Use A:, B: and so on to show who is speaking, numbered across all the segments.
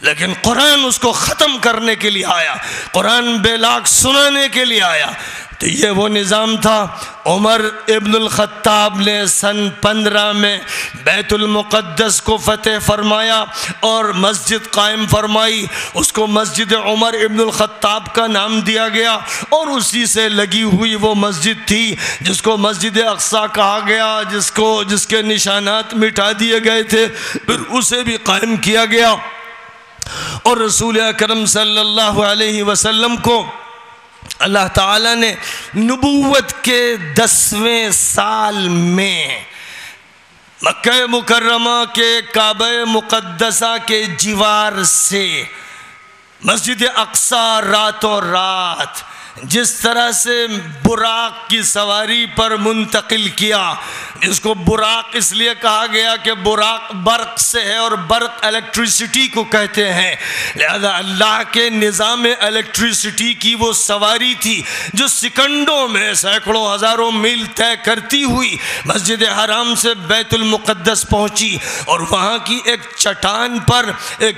A: لیکن قرآن اس کو ختم کرنے کے لیے آیا، قرآن بے لاگ سنانے کے لیے آیا۔ تو یہ وہ نظام تھا۔ عمر ابن الخطاب نے سن 15 میں بیت المقدس کو فتح فرمایا اور مسجد قائم فرمائی۔ اس کو مسجد عمر ابن الخطاب کا نام دیا گیا، اور اسی سے لگی ہوئی وہ مسجد تھی جس کو مسجد اقصی کہا گیا، جس کے نشانات مٹا دیے گئے تھے، پھر اسے بھی قائم کیا گیا۔ اور رسول اکرم صلی اللہ علیہ وسلم کو اللہ تعالیٰ نے نبوت کے 10ویں سال میں مکہ مکرمہ کے کعبہ مقدسہ کے جوار سے مسجد اقصی راتوں رات جس طرح سے براق کی سواری پر منتقل کیا، جس کو براق اس لیے کہا گیا کہ براق برق سے ہے، اور برق الیکٹریسٹی کو کہتے ہیں، لہذا اللہ کے نظام الیکٹریسٹی کی وہ سواری تھی جو سیکنڈوں میں سینکڑوں ہزاروں میل طے کرتی ہوئی مسجد حرام سے بیت المقدس پہنچی، اور وہاں کی ایک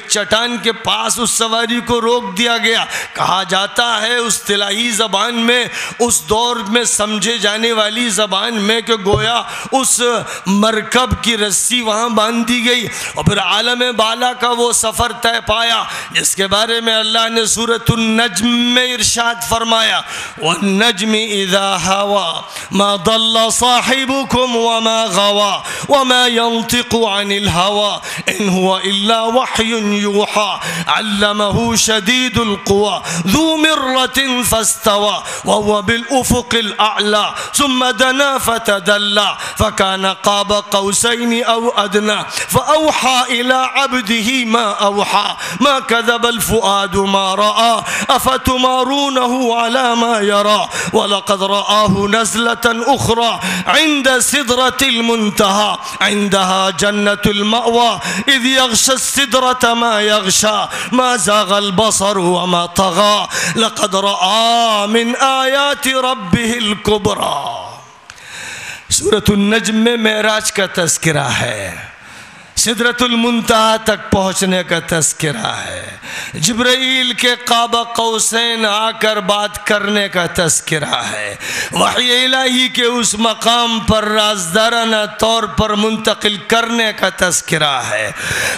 A: چٹان کے پاس اس سواری کو روک دیا گیا۔ کہا جاتا ہے اصطلاحی زبان میں، اس دور میں سمجھے جانے والی زبان میں، کہ گویا اس مرکب کی رسی وہاں باندھ دی گئی، اور پھر عالم بالا کا وہ سفر طے پایا جس کے بارے میں اللہ نے سورۃ النجم میں ارشاد فرمایا، وَالنَّجْمِ إِذَا هَوَى مَا ضَلَّ صَاحِبُكُمْ وَمَا غَوَى وَمَا يَنطِقُ عَنِ الْهَوَى إِنْ هُوَ إِلَّا وَحْيٌ يُوحَى عَلَّمَهُ شَدِيدُ الْقُوَى ذُو مِرَّةٍ فَاسْتَوَى وَهُوَ بِالْأُفُقِ الْأَعْلَى ثُمَّ دَنَا فَتَدَلَّى فَكَانَ قَابَ قَوْسَيْنِ أَوْ أَدْنَى فَأَوْحَى إِلَىٰ عَبْدِهِ مَا أَوْحَى مَا كَذَبَ الْفُؤَادُ مَا رَأَىٰ أَفَتُمَارُونَهُ عَلَىٰ مَا يَرَىٰ وَلَقَدْ رَآهُ نَزْلَةً أُخْرَىٰ عِندَ سِدْرَةِ الْمُنتَهَىٰ عِندَهَا جَنَّةُ الْمَأْوَىٰ إِذْ يَغْشَى السِّدْرَةَ مَا يَغْشَىٰ مَا زَاغَ الْبَصَرُ وَمَا طَغَىٰ لَقَدْ رَآ مِنْ آيَاتِ رَبِّهِ الْكُبْرَىٰ۔ سورۃ النجم میں معراج کا تذکرہ ہے، سدرۃ المنتہا تک پہنچنے کا تذکرہ ہے، جبرائیل کے قاب قوسین آ کر بات کرنے کا تذکرہ ہے، وحی الہی کے اس مقام پر رازدارانہ طور پر منتقل کرنے کا تذکرہ ہے،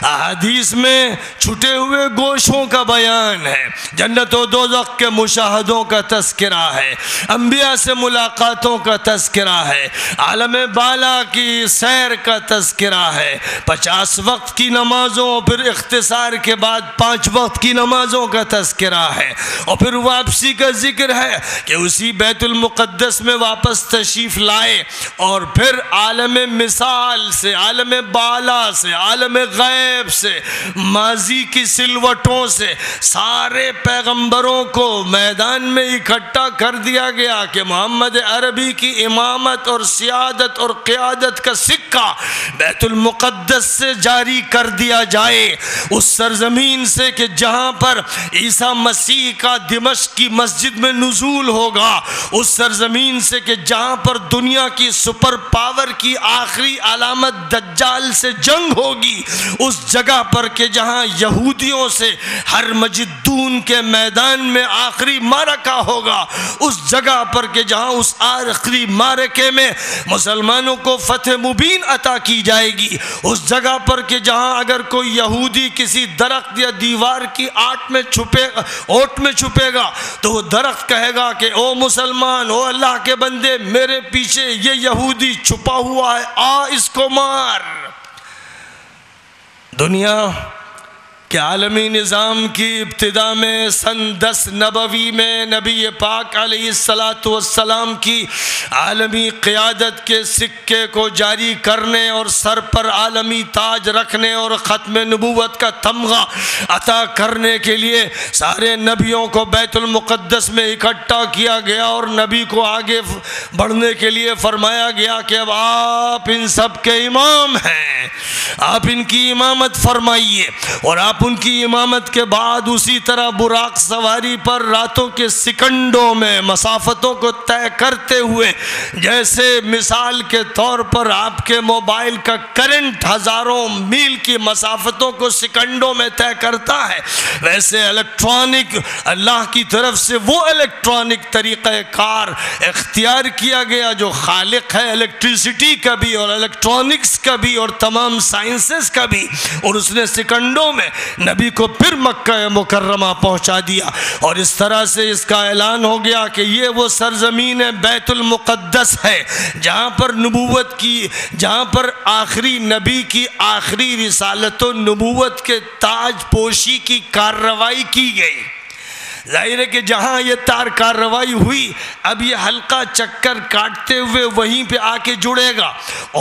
A: احادیث میں چھٹے ہوئے گوشوں کا بیان ہے، جنت و دوزخ کے مشاہدوں کا تذکرہ ہے، انبیاء سے ملاقاتوں کا تذکرہ ہے، عالم بالا کی سیر کا تذکرہ ہے، 50 وقت کی نمازوں، پھر اختصار کے بعد 5 وقت کی نمازوں کا تذکرہ ہے، اور پھر واپسی کا ذکر ہے کہ اسی بیت المقدس میں واپس تشریف لائے، اور پھر عالم مثال سے، عالم بالا سے، عالم غیب سے، ماضی کی سلوٹوں سے سارے پیغمبروں کو میدان میں اکٹھا کر دیا گیا کہ محمد عربی کی امامت اور سیادت اور قیادت کا سکہ بیت المقدس سے جاری کر دیا جائے، اس سرزمین سے کہ جہاں پر عیسیٰ مسیح کا دمشق کی مسجد میں نزول ہوگا، اس سرزمین سے کہ جہاں پر دنیا کی سپر پاور کی آخری علامت دجال سے جنگ ہوگی، اس جگہ پر کہ جہاں یہودیوں سے ہر مجدون کے میدان میں آخری معرکہ ہوگا، اس جگہ پر کہ جہاں اس آخری معرکے میں مسلمانوں کو فتح مبین عطا کی جائے گی، اس جگہ پر کہ جہاں اگر کوئی یہودی کسی درخت یا دیوار کی اوٹ میں چھپے گا تو وہ درخت کہے گا کہ او مسلمان، او اللہ کے بندے، میرے پیچھے یہ یہودی چھپا ہوا ہے، آ اس کو مار۔ دنیا کہ عالمی نظام کی ابتدا میں سن 10 نبوی میں نبی پاک علیہ السلام کی عالمی قیادت کے سکے کو جاری کرنے اور سر پر عالمی تاج رکھنے اور ختم نبوت کا تمغہ عطا کرنے کے لیے سارے نبیوں کو بیت المقدس میں اکٹھا کیا گیا، اور نبی کو آگے بڑھنے کے لیے فرمایا گیا کہ اب آپ ان سب کے امام ہیں، آپ ان کی امامت فرمائیے، اور آپ آپ ان کی امامت کے بعد اسی طرح براق سواری پر راتوں کے سکنڈوں میں مسافتوں کو طے کرتے ہوئے، جیسے مثال کے طور پر آپ کے موبائل کا کرنٹ ہزاروں میل کی مسافتوں کو سکنڈوں میں طے کرتا ہے، ویسے الیکٹرانک اللہ کی طرف سے وہ الیکٹرانک طریقہ کار اختیار کیا گیا جو خالق ہے الیکٹریسٹی کا بھی اور الیکٹرانکس کا بھی اور تمام سائنسز کا بھی، اور اس نے سکنڈوں میں نبی کو پھر مکہ مکرمہ پہنچا دیا، اور اس طرح سے اس کا اعلان ہو گیا کہ یہ وہ سرزمین بیت المقدس ہے جہاں پر نبوت کی، جہاں پر آخری نبی کی آخری رسالت و نبوت کے تاج پوشی کی کارروائی کی گئی۔ ظاہر ہے کہ جہاں یہ کارروائی ہوئی اب یہ حلقہ چکر کاٹتے ہوئے وہیں پہ آ کے جڑے گا،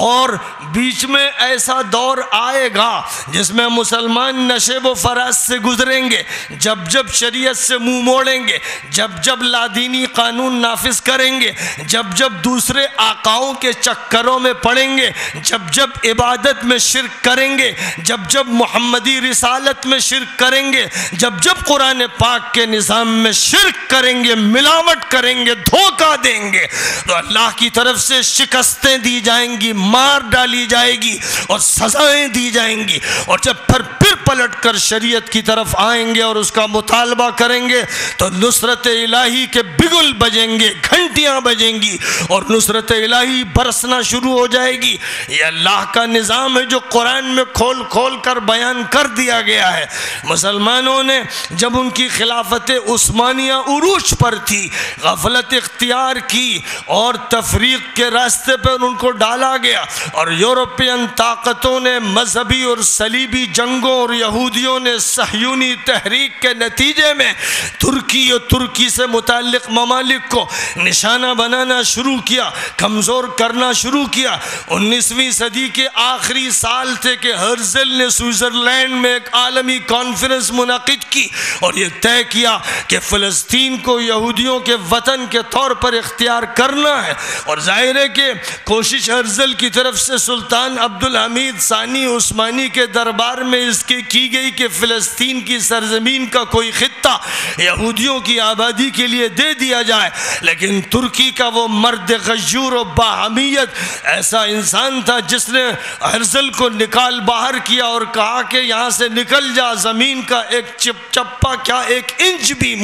A: اور بیچ میں ایسا دور آئے گا جس میں مسلمان نشیب و فراز سے گزریں گے، جب جب شریعت سے منہ موڑیں گے، جب جب لادینی قانون نافذ کریں گے، جب جب دوسرے آقاؤں کے چکروں میں پڑیں گے، جب جب عبادت میں شرک کریں گے، جب جب محمدی رسالت میں شرک کریں گے، جب جب قرآن پاک کے نظام میں شرک کریں گے، ملاوٹ کریں گے، دھوکہ دیں گے، تو اللہ کی طرف سے شکستیں دی جائیں گی، مار ڈالی جائے گی اور سزائیں دی جائیں گی، اور جب پھر پلٹ کر شریعت کی طرف آئیں گے اور اس کا مطالبہ کریں گے تو نصرت الہی کے بگل بجیں گے، گھنٹیاں بجیں گی اور نصرت الہی برسنا شروع ہو جائے گی۔ یہ اللہ کا نظام ہے جو قرآن میں کھول کھول کر بیان کر دیا گیا ہے۔ مسلمانوں نے جب ان کی خلافت عثمانیہ عروج پر تھی غفلت اختیار کی اور تفریق کے راستے پر ان کو ڈالا گیا، اور یورپین طاقتوں نے مذہبی اور صلیبی جنگوں اور یہودیوں نے صہیونی تحریک کے نتیجے میں ترکی اور ترکی سے متعلق ممالک کو نشانہ بنانا شروع کیا، کمزور کرنا شروع کیا۔ 19ویں صدی کے آخری سال تھے کہ ہرزل نے سوئٹزرلینڈ میں ایک عالمی کانفرنس منعقد کی اور یہ طے کیا کہ فلسطین کو یہودیوں کے وطن کے طور پر اختیار کرنا ہے، اور ظاہر ہے کہ کوشش ہرزل کی طرف سے سلطان عبدالحمید ثانی عثمانی کے دربار میں اس کی گئی کہ فلسطین کی سرزمین کا کوئی خطہ یہودیوں کی آبادی کے لیے دے دیا جائے، لیکن ترکی کا وہ مرد غیور و باہمیت ایسا انسان تھا جس نے ہرزل کو نکال باہر کیا اور کہا کہ یہاں سے نکل جا، زمین کا ایک چپا کیا ایک انچ بھی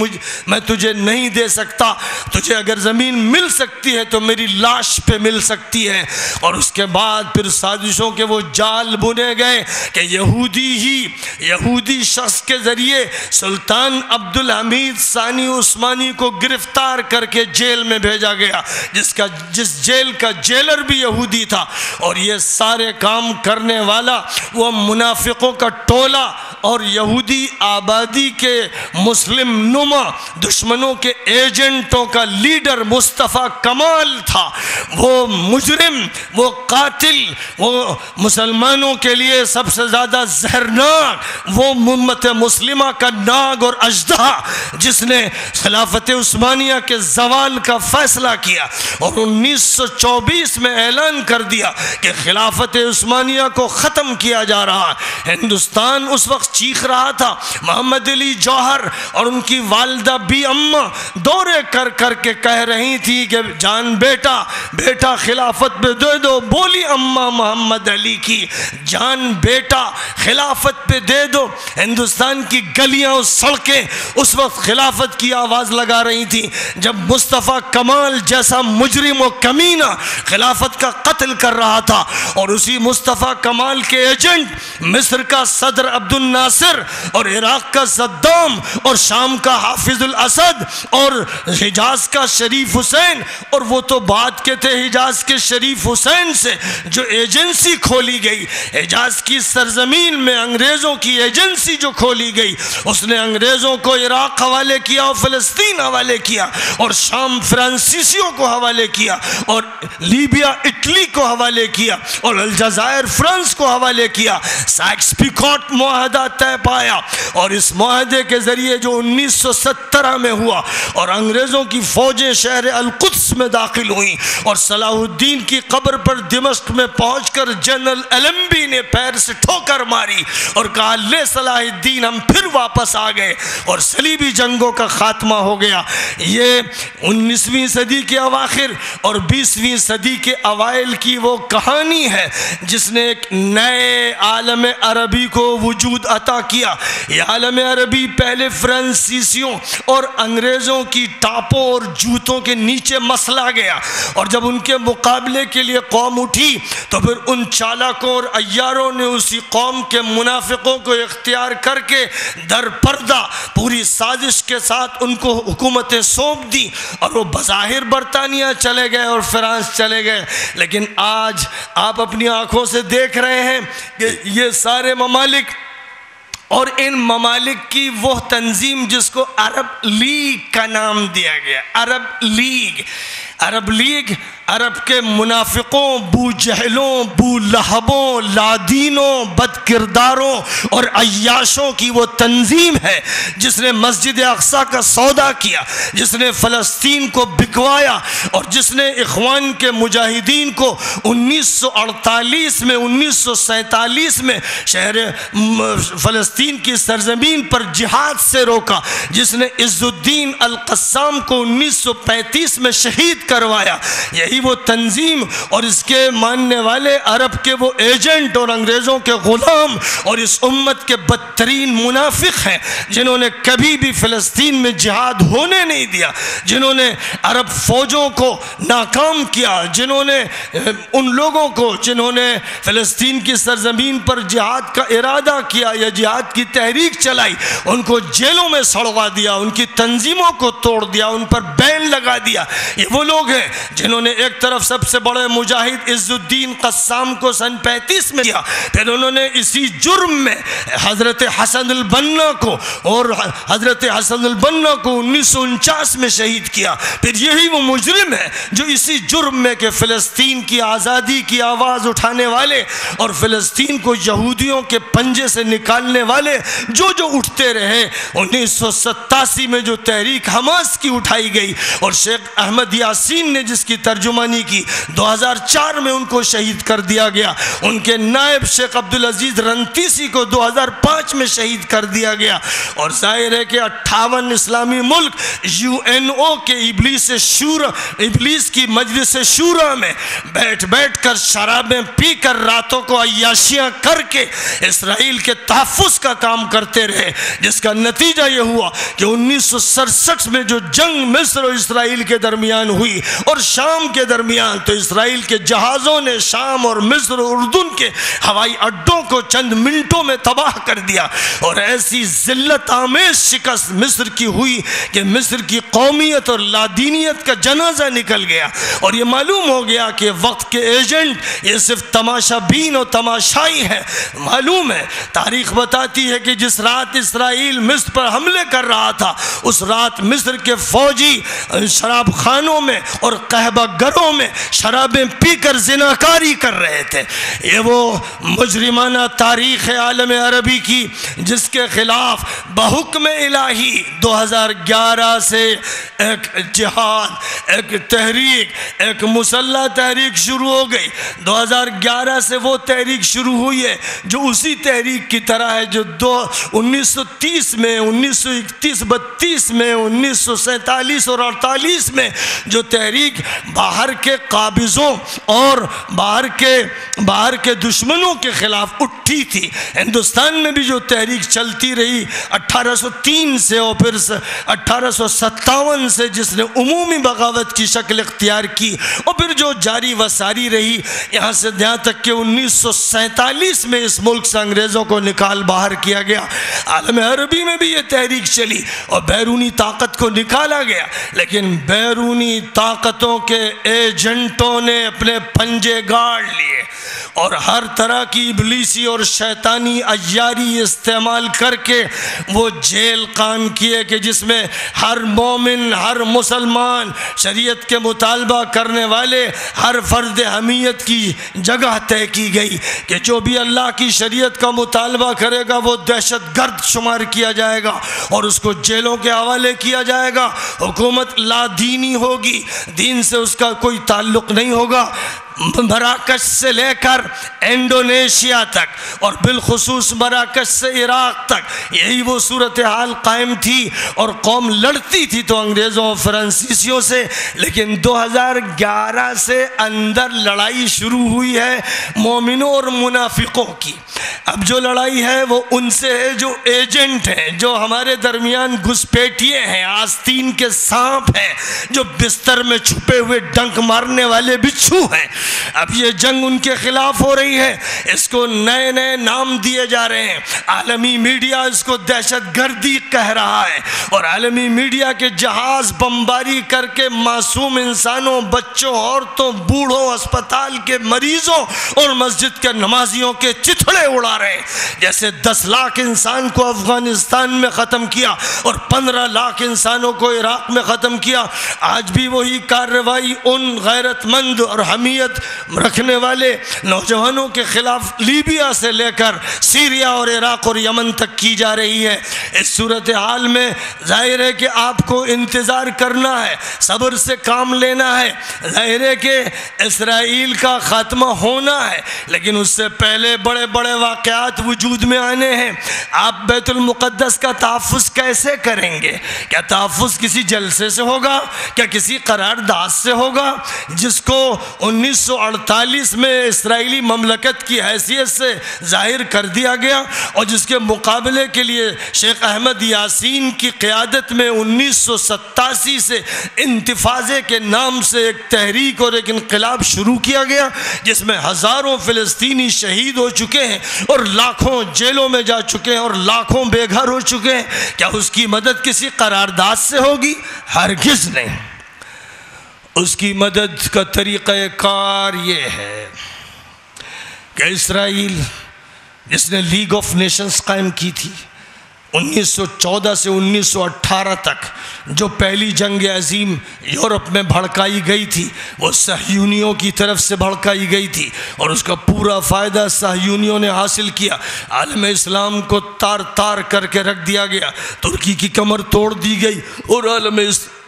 A: میں تجھے نہیں دے سکتا، تجھے اگر زمین مل سکتی ہے تو میری لاش پہ مل سکتی ہے۔ اور اس کے بعد پھر سازشوں کے وہ جال بنے گئے کہ یہودی شخص کے ذریعے سلطان عبدالحمید ثانی عثمانی کو گرفتار کر کے جیل میں بھیجا گیا، جس جیل کا جیلر بھی یہودی تھا، اور یہ سارے کام کرنے والا وہ منافقوں کا ٹولہ اور یہودی آبادی کے مسلم نما دشمنوں کے ایجنٹوں کا لیڈر مصطفیٰ کمال تھا۔ وہ مجرم، وہ قاتل، وہ مسلمانوں کے لیے سب سے زیادہ زہرناک، وہ امت مسلمہ کا ناگ اور اژدہا جس نے خلافت عثمانیہ کے زوال کا فیصلہ کیا اور 1924 میں اعلان کر دیا کہ خلافت عثمانیہ کو ختم کیا جا رہا ہے۔ ہندوستان اس وقت چیخ رہا تھا، محمد علی جوہر اور ان کی والدہ بی اماں دورے کر کر کے کہہ رہی تھی کہ جان بیٹا خلافت پہ دے دو، بولی اماں محمد علی کی جان بیٹا خلافت پہ دے دو۔ ہندوستان کی گلیاں اور سڑکیں اس وقت خلافت کی آواز لگا رہی تھی جب مصطفیٰ کمال جیسا مجرم و کمینہ خلافت کا قتل کر رہا تھا، اور اسی مصطفیٰ کمال کے ایجنٹ مصر کا صدر عبد الناصر اور عراق کا صدام اور شام کا حافظ الاسد اور حجاز کا شریف حسین، اور وہ تو بات کے تھے حجاز کے شریف حسین سے جو ایجنسی کھولی گئی، حجاز کی سرزمین میں انگریزوں کی ایجنسی جو کھولی گئی، اس نے انگریزوں کو عراق حوالے کیا اور فلسطین حوالے کیا اور شام فرانسیسیوں کو حوالے کیا اور لیبیا اٹلی کو حوالے کیا اور الجزائر فرانس کو حوالے کیا۔ سائکس پیکوٹ معاہدہ طے پایا اور اس معاہدے کے ذریعے جو 1917 میں ہوا اور انگریزوں کی فوجیں شہر القدس میں داخل ہوئیں اور صلاح الدین کی قبر پر دمشق میں پہنچ کر جنرل ایلمبی نے پیر سے ٹھوکر ماری اور کہا لے صلاح الدین ہم پھر واپس آ گئے اور صلیبی جنگوں کا خاتمہ ہو گیا۔ یہ 19ویں صدی کے اواخر اور 20ویں صدی کے اوائل کی وہ کہانی ہے جس نے ایک نئے عالم عربی کو وجود عطا کیا۔ یہ عالم عربی پہلے فرانسیسیوں اور انگریزوں کی ٹاپوں اور جوتوں کے نیچے مسلا گیا، اور جب ان کے مقابلے کے لیے قوم اٹھی تو پھر ان چالاکوں اور عیاروں نے اسی قوم کے منافقوں کو اختیار کر کے در پردہ پوری سازش کے ساتھ ان کو حکومتیں سونپ دی، اور وہ بظاہر برطانیہ چلے گئے اور فرانس چلے گئے، لیکن آج آپ اپنی آنکھوں سے دیکھ رہے ہیں کہ یہ سارے ممالک اور ان ممالک کی وہ تنظیم جس کو عرب لیگ کا نام دیا گیا، عرب لیگ عرب کے منافقوں، بو جہلوں، بو لہبوں، لادینوں، بد کرداروں اور عیاشوں کی وہ تنظیم ہے جس نے مسجد اقصیٰ کا سودا کیا، جس نے فلسطین کو بکوایا، اور جس نے اخوان کے مجاہدین کو 1948 میں 1947 میں شہر فلسطین کی سرزمین پر جہاد سے روکا، جس نے عز الدین القسام کو 1935 میں شہید کروایا۔ یہی وہ تنظیم اور اس کے ماننے والے عرب کے وہ ایجنٹ اور انگریزوں کے غلام اور اس امت کے بدترین منافق ہیں جنہوں نے کبھی بھی فلسطین میں جہاد ہونے نہیں دیا، جنہوں نے عرب فوجوں کو ناکام کیا، جنہوں نے ان لوگوں کو جنہوں نے فلسطین کی سرزمین پر جہاد کا ارادہ کیا یا جہاد کی تحریک چلائی ان کو جیلوں میں سڑوا دیا، ان کی تنظیموں کو توڑ دیا، ان پر بین لگا دیا۔ یہ وہ لوگ ہیں جنہوں نے ایک طرف سب سے بڑے مجاہد عز الدین قسام کو سن 35 میں دیا، پھر انہوں نے اسی جرم میں حضرت حسن البنا کو اور حضرت حسن البنا کو 1949 میں شہید کیا۔ پھر یہی وہ مجرم ہے جو اسی جرم میں کہ فلسطین کی آزادی کی آواز اٹھانے والے اور فلسطین کو یہودیوں کے پنجے سے نکالنے والے جو اٹھتے رہے، 1987 میں جو تحریک حماس کی اٹھائی گئی اور شیخ احمد یاسین نے جس کی ترجمانی کی، 2004 میں ان کو شہید کر دیا گیا، ان کے نائب شیخ عبدالعزیز رنتیسی کو 2005 میں شہید کر دیا گیا، اور ظاہر ہے کہ 58 اسلامی ملک UNO کے ابلیس کی مجلس شورا میں بیٹھ کر شرابیں پی کر راتوں کو عیاشیاں کر کے اسرائیل کے تحفظ کا کام کرتے رہے، جس کا نتیجہ یہ ہوا کہ 1967 میں جو جنگ مصر اور اسرائیل کے درمیان ہوئی اور شام کے درمیان، تو اسرائیل کے جہازوں نے شام اور مصر اور اردن کے ہوائی اڈوں کو چند منٹوں میں تباہ کر دیا، اور ایسی ذلت آمیز شکست مصر کی ہوئی کہ مصر کی قومیت اور لادینیت کا جنازہ نکل گیا، اور یہ معلوم ہو گیا کہ وقت کے ایجنٹ یہ صرف تماشا بین اور تماشائی ہیں۔ معلوم ہے، تاریخ بتاتی ہے کہ جس رات اسرائیل مصر پر حملے کر رہا تھا اس رات مصر کے فوجی شراب خانوں میں اور قہبہ گروں میں شرابیں پی کر زناکاری کر رہے تھے۔ یہ وہ مجرمانہ تاریخ عالم عربی کی جس کے خلاف بحکم الہی 2011 سے ایک جہاد، ایک تحریک، ایک مسلح تحریک شروع ہو گئی۔ 2011 سے وہ تحریک شروع ہوئی ہے جو اسی تحریک کی طرح ہے جو 1930 میں، 1931 32 میں، 1947 اور 48 میں جو تحریک باہر کے قابضوں اور باہر کے دشمنوں کے خلاف اٹھی تھی۔ ہندوستان میں بھی جو تحریک چلتی رہی 1803 سے اور پھر 1857 سے جس نے عمومی بغاوت کی شکل اختیار کی، اور پھر جو جاری و ساری رہی یہاں سے یہاں تک کہ 1947 میں اس ملک سے انگریزوں کو نکال باہر کیا گیا۔ عالم عربی میں بھی یہ تحریک چلی اور بیرونی طاقت کو نکالا گیا، لیکن بیرونی طاقتوں کے ایجنٹوں نے اپنے پنجے گاڑ لیے اور ہر طرح کی ابلیسی اور شیطانی عیاری استعمال کر کے وہ جیل قائم کیے کہ جس میں ہر مومن، ہر مسلمان، شریعت کے مطالبہ کرنے والے ہر فرد حمیت کی جگہ طے کی گئی کہ جو بھی اللہ کی شریعت کا مطالبہ کرے گا وہ دہشت گرد شمار کیا جائے گا اور اس کو جیلوں کے حوالے کیا جائے گا۔ حکومت لا دینی ہوگی، دین سے اس کا کوئی تعلق نہیں ہوگا۔ مراکش سے لے کر انڈونیشیا تک اور بالخصوص مراکش سے عراق تک یہی وہ صورتحال قائم تھی، اور قوم لڑتی تھی تو انگریزوں اور فرانسیسیوں سے، لیکن 2011 سے اندر لڑائی شروع ہوئی ہے مومنوں اور منافقوں کی۔ اب جو لڑائی ہے وہ ان سے ہے جو ایجنٹ ہیں، جو ہمارے درمیان گھسپیٹیے ہیں، آستین کے سانپ ہیں، جو بستر میں چھپے ہوئے ڈنک مارنے والے بچھو ہیں۔ اب یہ جنگ ان کے خلاف ہو رہی ہے، اس کو نئے نئے نام دیے جا رہے ہیں، عالمی میڈیا اس کو دہشت گردی کہہ رہا ہے، اور عالمی میڈیا کے جہاز بمباری کر کے معصوم انسانوں، بچوں، عورتوں، بوڑھوں، اسپتال کے مریضوں اور مسجد کے نمازیوں کے چتھڑے اڑا رہے ہیں۔ جیسے 10 لاکھ انسان کو افغانستان میں ختم کیا اور 15 لاکھ انسانوں کو عراق میں ختم کیا، آج بھی وہی کارروائی ان غیرت مند اور حمیت رکھنے والے نوجوانوں کے خلاف لیبیا سے لے کر سیریا اور عراق اور یمن تک کی جا رہی ہے۔ اس صورتحال میں ظاہر ہے کہ آپ کو انتظار کرنا ہے، صبر سے کام لینا ہے۔ ظاہر ہے کہ اسرائیل کا خاتمہ ہونا ہے، لیکن اس سے پہلے بڑے بڑے واقعات وجود میں آنے ہیں۔ آپ بیت المقدس کا تحفظ کیسے کریں گے؟ کیا تحفظ کسی جلسے سے ہوگا؟ کیا کسی قرارداد سے ہوگا جس کو 1948 میں اسرائیلی مملکت کی حیثیت سے ظاہر کر دیا گیا، اور جس کے مقابلے کے لیے شیخ احمد یاسین کی قیادت میں 1987 سے انتفاضے کے نام سے ایک تحریک اور ایک انقلاب شروع کیا گیا، جس میں ہزاروں فلسطینی شہید ہو چکے ہیں اور لاکھوں جیلوں میں جا چکے ہیں اور لاکھوں بے گھر ہو چکے ہیں؟ کیا اس کی مدد کسی قرارداد سے ہوگی؟ ہرگز نہیں۔ اس کی مدد کا طریقہ کار یہ ہے کہ اسرائیل جس نے لیگ آف نیشنز قائم کی تھی 1914 سے 1918 تک، جو پہلی جنگ عظیم یورپ میں بھڑکائی گئی تھی وہ صہیونیوں کی طرف سے بھڑکائی گئی تھی، اور اس کا پورا فائدہ صہیونیوں نے حاصل کیا۔ عالم اسلام کو تار تار کر کے رکھ دیا گیا، ترکی کی کمر توڑ دی گئی اور عالم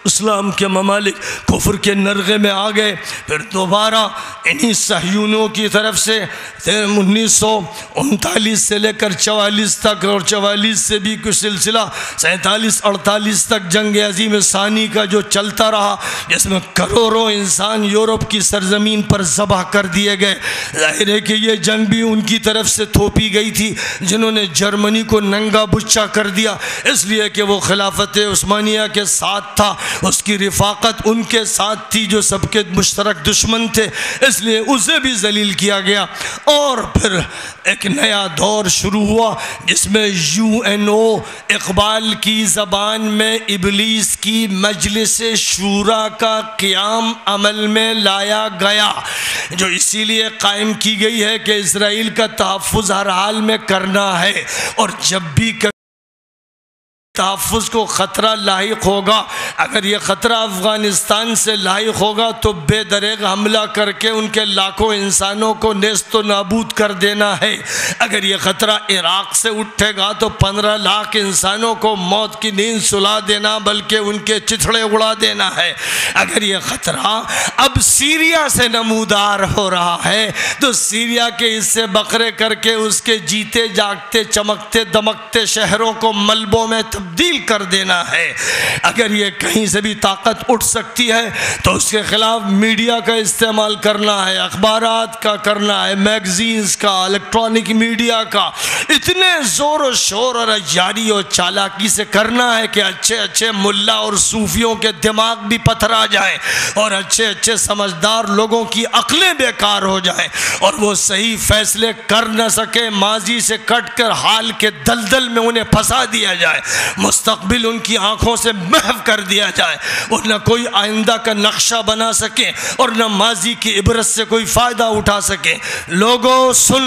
A: اسلام کے ممالک کفر کے نرغے میں آ گئے۔ پھر دوبارہ انہی صہیونیوں کی طرف سے 1939 سے لے کر 44 تک، اور 44 سے بھی کچھ سلسلہ 47-48 تک جنگ عظیم ثانی کا جو چلتا رہا، جس میں کروڑوں انسان یورپ کی سرزمین پر ذبح کر دیے گئے۔ ظاہر ہے کہ یہ جنگ بھی ان کی طرف سے تھوپی گئی تھی، جنہوں نے جرمنی کو ننگا بچا کر دیا، اس لیے کہ وہ خلافت عثمانیہ کے ساتھ تھا، اس کی رفاقت ان کے ساتھ تھی جو سب کے مشترک دشمن تھے، اس لیے اسے بھی ذلیل کیا گیا۔ اور پھر ایک نیا دور شروع ہوا جس میں UNO اقبال کی زبان میں ابلیس کی مجلس شورا کا قیام عمل میں لایا گیا، جو اسی لیے قائم کی گئی ہے کہ اسرائیل کا تحفظ ہر حال میں کرنا ہے، اور جب بھی تحفظ کو خطرہ لاحق ہوگا، اگر یہ خطرہ افغانستان سے لاحق ہوگا تو بے دریغ حملہ کر کے ان کے لاکھوں انسانوں کو نیست و نابود کر دینا ہے۔ اگر یہ خطرہ عراق سے اٹھے گا تو 15 لاکھ انسانوں کو موت کی نیند سلا دینا بلکہ ان کے چتھڑے اڑا دینا ہے۔ اگر یہ خطرہ اب سیریا سے نمودار ہو رہا ہے تو سیریا کے حصے بکھرے کر کے اس کے جیتے جاگتے چمکتے دمکتے شہروں کو ملبوں میں تبدیل کر دینا ہے۔ اگر یہ کہیں سے بھی طاقت اٹھ سکتی ہے تو اس کے خلاف میڈیا کا استعمال کرنا ہے، اخبارات کا کرنا ہے، میگزینز کا، الیکٹرانک میڈیا کا، اتنے زور و شور اور اجاری اور چالاکی سے کرنا ہے کہ اچھے اچھے ملا اور صوفیوں کے دماغ بھی پتھرا جائیں اور اچھے اچھے سمجھدار لوگوں کی عقلیں بیکار ہو جائیں اور وہ صحیح فیصلے کر نہ سکے، ماضی سے کٹ کر حال کے دلدل میں انہیں پھنسا دیا جائے، مستقبل ان کی آنکھوں سے محو کر دیا جائے، اور نہ کوئی آئندہ کا نقشہ بنا سکے اور نہ ماضی کی عبرت سے کوئی فائدہ اٹھا سکے۔ لوگوں سن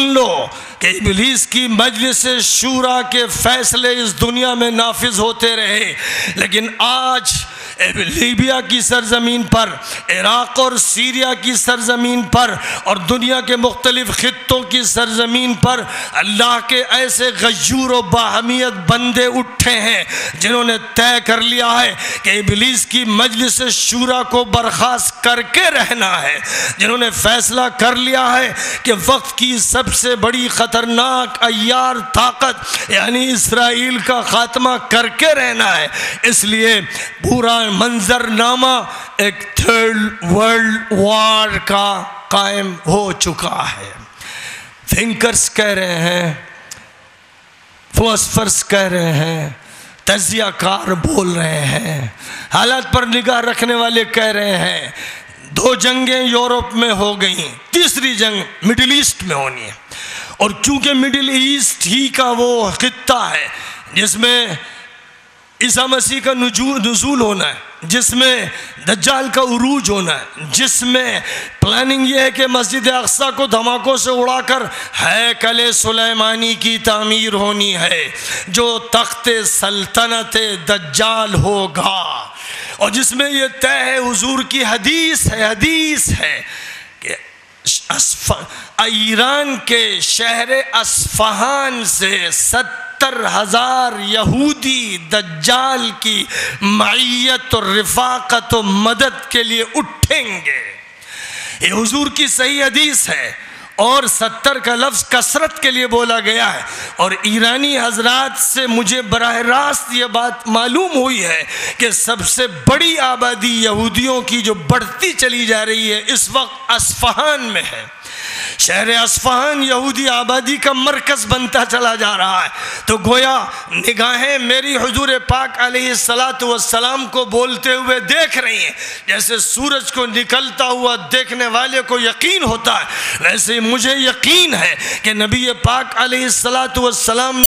A: لو کہ ابلیس کی مجلس شورا کے فیصلے اس دنیا میں نافذ ہوتے رہے، لیکن آج لیبیا کی سرزمین پر، عراق اور سیریا کی سرزمین پر اور دنیا کے مختلف خطوں کی سرزمین پر اللہ کے ایسے غیور و باہمیت بندے اٹھے ہیں جنہوں نے طے کر لیا ہے کہ ابلیس کی مجلس شورا کو برخاست کر کے رہنا ہے، جنہوں نے فیصلہ کر لیا ہے کہ وقت کی سب سے بڑی خطرناک عیار طاقت یعنی اسرائیل کا خاتمہ کر کے رہنا ہے۔ اس لیے پورا منظرنامہ ایک تھرڈ ورلڈ وار کا قائم ہو چکا ہے۔ تھنکرز کہہ رہے ہیں، فلاسفرز کہہ رہے ہیں، تجزیہ کار بول رہے ہیں، حالات پر نگاہ رکھنے والے کہہ رہے ہیں 2 جنگیں یورپ میں ہو گئیں، تیسری جنگ مڈل ایسٹ میں ہونی ہے، اور چونکہ مڈل ایسٹ ہی کا وہ خطہ ہے جس میں عیسیٰ مسیح کا نزول ہونا ہے، جس میں دجال کا عروج ہونا ہے، جس میں پلاننگ یہ ہے کہ مسجد اقصیٰ کو دھماکوں سے اڑا کر ہیکل سلیمانی کی تعمیر ہونی ہے جو تخت سلطنت دجال ہوگا، اور جس میں یہ طے ہے، حضور کی حدیث ہے کہ ایران کے شہر اصفہان سے 70,000 یہودی دجال کی معیت اور رفاقت و مدد کے لیے اٹھیں گے۔ یہ حضور کی صحیح حدیث ہے، اور 70 کا لفظ کثرت کے لیے بولا گیا ہے، اور ایرانی حضرات سے مجھے براہ راست یہ بات معلوم ہوئی ہے کہ سب سے بڑی آبادی یہودیوں کی جو بڑھتی چلی جا رہی ہے اس وقت اصفہان میں ہے۔ شہر اصفہان یہودی آبادی کا مرکز بنتا چلا جا رہا ہے، تو گویا نگاہیں میری حضور پاک علیہ السلام کو بولتے ہوئے دیکھ رہی ہیں۔ جیسے سورج کو نکلتا ہوا دیکھنے والے کو یقین ہوتا ہے، ویسے مجھے یقین ہے کہ نبی پاک علیہ السلام